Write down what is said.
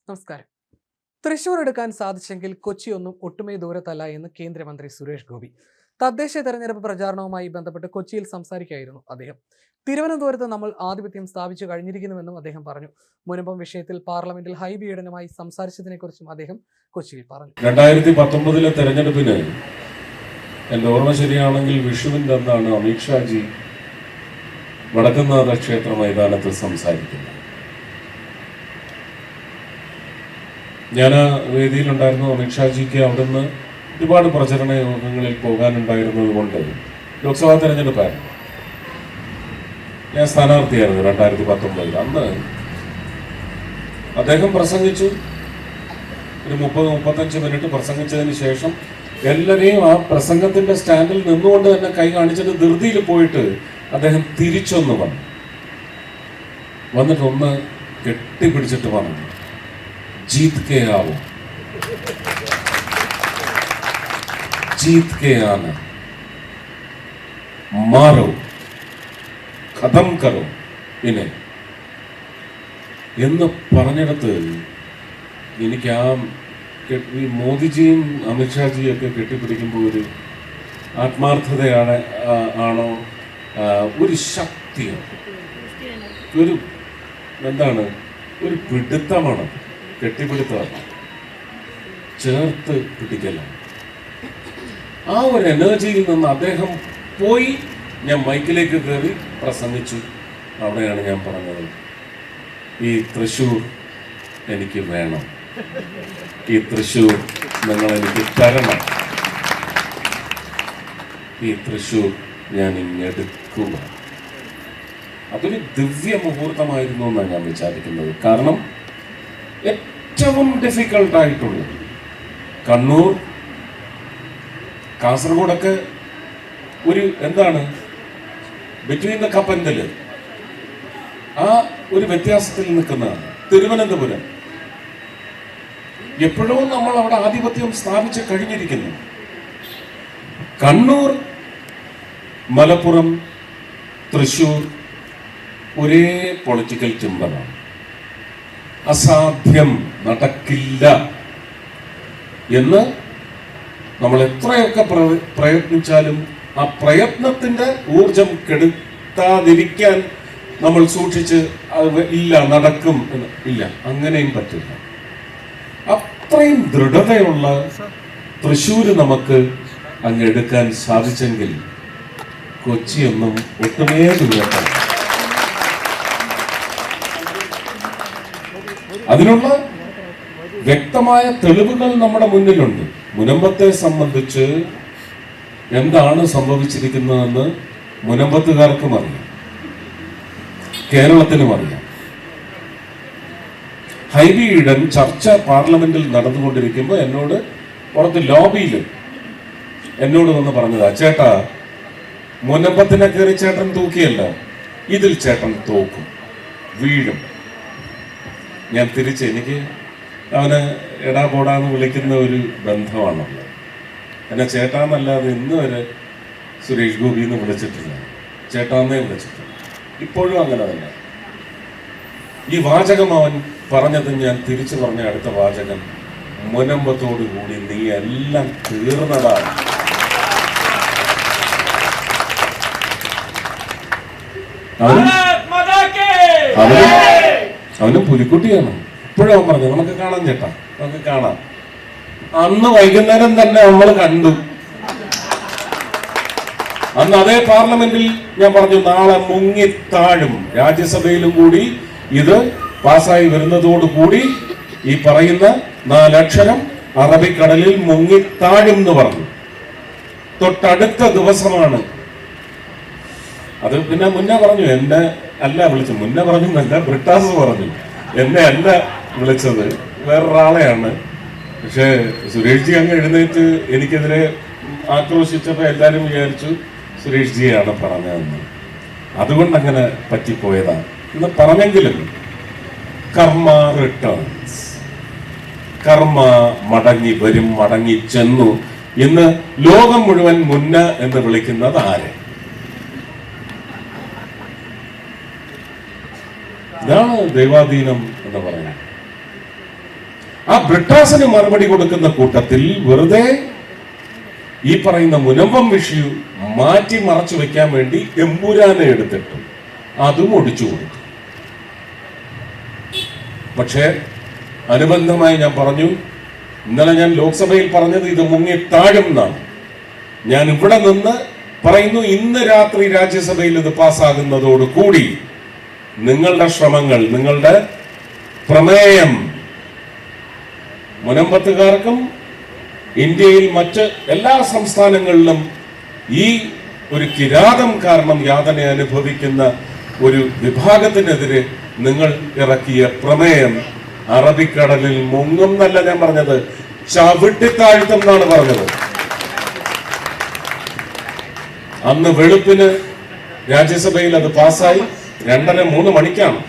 നമസ്കാരം. തൃശൂർ എടുക്കാൻ സാധിച്ചെങ്കിൽ കൊച്ചിയൊന്നും ഒട്ടുമേ ദൂരത്തല്ല എന്ന് കേന്ദ്രമന്ത്രി സുരേഷ് ഗോപി. തദ്ദേശ തെരഞ്ഞെടുപ്പ് പ്രചാരണവുമായി ബന്ധപ്പെട്ട് കൊച്ചിയിൽ സംസാരിക്കുകയായിരുന്നു അദ്ദേഹം. തിരുവനന്തപുരത്ത് നമ്മൾ ആധിപത്യം സ്ഥാപിച്ചു കഴിഞ്ഞിരിക്കുന്നുവെന്നും അദ്ദേഹം പറഞ്ഞു. മുനമ്പം വിഷയത്തിൽ പാർലമെന്റിൽ ഹൈബി ഈഡനുമായി സംസാരിച്ചതിനെക്കുറിച്ചും അദ്ദേഹം കൊച്ചിയിൽ പറഞ്ഞു. 2019 തെരഞ്ഞെടുപ്പിന് എൻ്റെ ഓർമ്മ ശരിയാണെങ്കിൽ വിഷുവിൻ്റെ അന്നാണ് അമിത്ഷാജി വടക്കുംനാഥ ക്ഷേത്ര മൈതാനത്ത് സംസാരിക്കുന്നത്. ഞാൻ ആ വേദിയിലുണ്ടായിരുന്നു. അമിത്ഷാജിക്ക് അവിടുന്ന് ഒരുപാട് പ്രചരണ യോഗങ്ങളിൽ പോകാനുണ്ടായിരുന്നത് കൊണ്ട് ലോക്സഭാ തെരഞ്ഞെടുപ്പായിരുന്നു. ഞാൻ സ്ഥാനാർത്ഥിയായിരുന്നു 2019. അന്ന് അദ്ദേഹം പ്രസംഗിച്ചു. ഒരു 30-35 മിനിറ്റ് പ്രസംഗിച്ചതിന് ശേഷം എല്ലാവരെയും ആ പ്രസംഗത്തിന്റെ സ്റ്റാൻഡിൽ നിന്നുകൊണ്ട് തന്നെ കൈ കാണിച്ചിട്ട് ധൃതിയിൽ പോയിട്ട് അദ്ദേഹം തിരിച്ചൊന്ന് വന്നിട്ട് ഒന്ന് കെട്ടിപ്പിടിച്ചിട്ട് പറഞ്ഞു, जीत के आओ, जीत के आना, मारो, खत्म करो इन्हें എന്ന് പറഞ്ഞിടത്ത് എനിക്ക് ഈ മോദിജിയും അമിത്ഷാജിയും ഒക്കെ കെട്ടിപ്പിടിക്കുമ്പോൾ ഒരു ആത്മാർത്ഥതയാണ് ആണോ, ഒരു ശക്തിയോ, ഒരു എന്താണ്, ഒരു പിടുത്തമാണ്, കെട്ടിപ്പിടുത്തമാണ്, ചേർത്ത് പിടിക്കലാണ്. ആ ഒരു എനർജിയിൽ നിന്ന് അദ്ദേഹം പോയി. ഞാൻ മൈക്കിലേക്ക് കയറി പ്രസംഗിച്ചു. അവിടെയാണ് ഞാൻ പറഞ്ഞത്, ഈ തൃശ്ശൂർ എനിക്ക് വേണം, ഈ തൃശ്ശൂർ നിങ്ങൾ എനിക്ക് തരണം, ഈ തൃശ്ശൂർ ഞാൻ ഇങ്ങെടുക്കുക. അതൊരു ദിവ്യ മുഹൂർത്തമായിരുന്നു എന്നാണ് ഞാൻ വിചാരിക്കുന്നത്. കാരണം ഏറ്റവും ഡിഫിക്കൽട്ടായിട്ടുള്ളത് കണ്ണൂർ, കാസർഗോഡൊക്കെ ഒരു എന്താണ് between the cup and the lid, ആ ഒരു വ്യത്യാസത്തിൽ നിൽക്കുന്നതാണ്. തിരുവനന്തപുരം എപ്പോഴോ നമ്മൾ അവിടെ ആധിപത്യം സ്ഥാപിച്ച് കഴിഞ്ഞിരിക്കുന്നു. കണ്ണൂർ, മലപ്പുറം, തൃശ്ശൂർ ഒരേ പൊളിറ്റിക്കൽ ടിമ്പറാണ്. അസാധ്യം, നടക്കില്ല എന്ന് നമ്മൾ എത്രയൊക്കെ പ്രയത്നിച്ചാലും ആ പ്രയത്നത്തിന്റെ ഊർജം കെടുത്താതിരിക്കാൻ നമ്മൾ സൂക്ഷിച്ച് ഇല്ല നടക്കും എന്ന് ഇല്ല, അങ്ങനെയും പറ്റില്ല. അത്രയും ദൃഢതയുള്ള തൃശ്ശൂര് നമുക്ക് അങ്ങ് എടുക്കാൻ സാധിച്ചെങ്കിൽ കൊച്ചിയൊന്നും ഒട്ടുമേ ദൂരത്തല്ല. അതിനുള്ള വ്യക്തമായ തെളിവുകൾ നമ്മുടെ മുന്നിലുണ്ട്. മുനമ്പത്തെ സംബന്ധിച്ച് എന്താണ് സംഭവിച്ചിരിക്കുന്നതെന്ന് മുനമ്പത്തുകാർക്കും അറിയാം, കേരളത്തിനും അറിയാം. ഹൈബി ഈഡൻ ചർച്ച പാർലമെന്റിൽ നടന്നുകൊണ്ടിരിക്കുമ്പോൾ എന്നോട് പുറത്ത് ലോബിയിൽ എന്നോട് വന്ന് പറഞ്ഞതാ, ചേട്ടാ മുനമ്പത്തിനെ കയറി ചേട്ടൻ തൂക്കിയല്ല, ഇതിൽ ചേട്ടൻ തോക്കും, വീഴും. ഞാൻ തിരിച്ച്, എനിക്ക് അവനെ എടാ പോടാന്ന് വിളിക്കുന്ന ഒരു ബന്ധമാണുള്ളത്. എന്നെ ചേട്ടാന്നല്ലാതെ ഇന്ന് വരെ സുരേഷ് ഗോപി എന്ന് വിളിച്ചിട്ടില്ല, ചേട്ടാന്നേ വിളിച്ചിട്ടില്ല. ഇപ്പോഴും അങ്ങനെ തന്നെ. ഈ വാചകം അവൻ പറഞ്ഞത് ഞാൻ തിരിച്ചു പറഞ്ഞ അടുത്ത വാചകം, മുനമ്പത്തോടു കൂടി നീ എല്ലാം തീർന്നതാണ്. അവന് പുലിക്കുട്ടിയാണ്. ഇപ്പോഴും അവൻ പറഞ്ഞു, നമുക്ക് കാണാം ചേട്ടാ, നമുക്ക് കാണാം. അന്ന് വൈകുന്നേരം തന്നെ നമ്മൾ കണ്ടു. അന്ന് അതേ പാർലമെന്റിൽ ഞാൻ പറഞ്ഞു, നാളെ മുങ്ങിത്താഴും, രാജ്യസഭയിലും കൂടി ഇത് പാസ്സായി വരുന്നതോടുകൂടി ഈ പറയുന്ന 4 അക്ഷരം അറബിക്കടലിൽ മുങ്ങിത്താഴും എന്ന് പറഞ്ഞു. തൊട്ടടുത്ത ദിവസമാണ് അത്. പിന്നെ മുന്നേ പറഞ്ഞു, എന്നെ അല്ല വിളിച്ചത്, മുന്നേ പറഞ്ഞു എന്നല്ല, ബ്രിട്ടാസ് പറഞ്ഞു, എന്നെ അല്ല വിളിച്ചത്, വേറൊരാളെയാണ്. പക്ഷേ സുരേഷ് ജി അങ്ങ് എഴുന്നേറ്റ് എനിക്കെതിരെ ആക്രോശിച്ചപ്പോൾ എല്ലാവരും വിചാരിച്ചു സുരേഷ് ജിയാണ് പറഞ്ഞതെന്ന്. അതുകൊണ്ടങ്ങനെ പറ്റിപ്പോയതാണ് എന്ന് പറഞ്ഞെങ്കിലും കർമ്മ റിട്ടേൺസ്, കർമ്മ മടങ്ങി വരും, മടങ്ങി ചെന്നു എന്ന് ലോകം മുഴുവൻ മുന്ന എന്ന് വിളിക്കുന്നത് ആരെ? ഇതാണ് ദൈവാധീനം എന്ന് പറയുന്നത്. ആ ബ്രിട്ടാസിന് മറുപടി കൊടുക്കുന്ന കൂട്ടത്തിൽ വെറുതെ ഈ പറയുന്ന മുനമ്പം വിഷയം മാറ്റി മറച്ചു വെക്കാൻ വേണ്ടി എമ്പുരാനെ എടുത്തിട്ട് അതും ഒടിച്ചു കൊടുത്തു. പക്ഷേ അനുബന്ധമായി ഞാൻ പറഞ്ഞു, ഇന്നലെ ഞാൻ ലോക്സഭയിൽ പറഞ്ഞത് ഇത് മുങ്ങി താഴും എന്നാണ്. ഞാൻ ഇവിടെ നിന്ന് പറയുന്നു, ഇന്ന് രാത്രി രാജ്യസഭയിൽ ഇത് പാസ്സാകുന്നതോടുകൂടി നിങ്ങളുടെ ശ്രമങ്ങൾ, നിങ്ങളുടെ പ്രമേയം മുനമ്പത്തുകാർക്കും ഇന്ത്യയിൽ മറ്റ് എല്ലാ സംസ്ഥാനങ്ങളിലും ഈ ഒരു കിരാതം കാരണം യാതന അനുഭവിക്കുന്ന ഒരു വിഭാഗത്തിനെതിരെ നിങ്ങൾ ഇറക്കിയ പ്രമേയം അറബിക്കടലിൽ മുങ്ങും എന്നല്ല ഞാൻ പറഞ്ഞത്, ചവിട്ടിത്താഴ്ത്തും എന്നാണ് പറഞ്ഞത്. അന്ന് വെളുപ്പിന് രാജ്യസഭയിൽ അത് പാസ്സായി 2:30-3 മണിക്കാണ്.